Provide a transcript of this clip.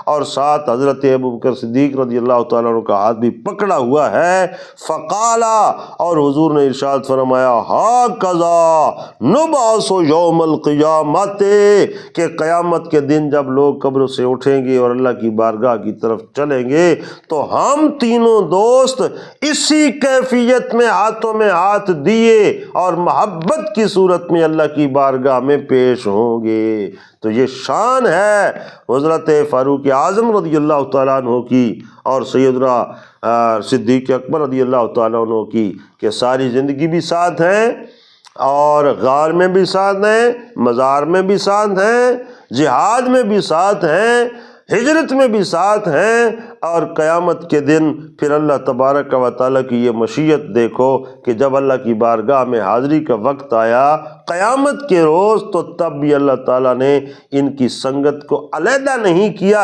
اور ساتھ حضرت ابوبکر صدیق رضی اللہ تعالیٰ عنہ کا ہاتھ بھی پکڑا ہوا ہے۔ فقالا، اور حضور نے ارشاد فرمایا، ہاکذا نبعث یوم القیامت، کہ قیامت کے دن جب لوگ قبر سے اٹھیں گے اور اللہ کی بارگاہ کی طرف چلیں گے تو ہم تینوں دوست اسی کیفیت میں ہاتھوں میں ہاتھ دیے اور محبت کی صورت میں اللہ کی بارگاہ میں پیش ہوں گے۔ تو یہ شان ہے حضرت فاروق اعظم رضی اللہ تعالیٰ عنہ کی اور سیدنا صدیق اکبر رضی اللہ تعالیٰ عنہ کی، کہ ساری زندگی بھی ساتھ ہیں اور غار میں بھی ساتھ ہیں، مزار میں بھی ساتھ ہیں، جہاد میں بھی ساتھ ہیں، ہجرت میں بھی ساتھ ہیں، اور قیامت کے دن پھر اللہ تبارک و تعالیٰ کی یہ مشیت دیکھو کہ جب اللہ کی بارگاہ میں حاضری کا وقت آیا قیامت کے روز، تو تب بھی اللہ تعالیٰ نے ان کی سنگت کو علیحدہ نہیں کیا،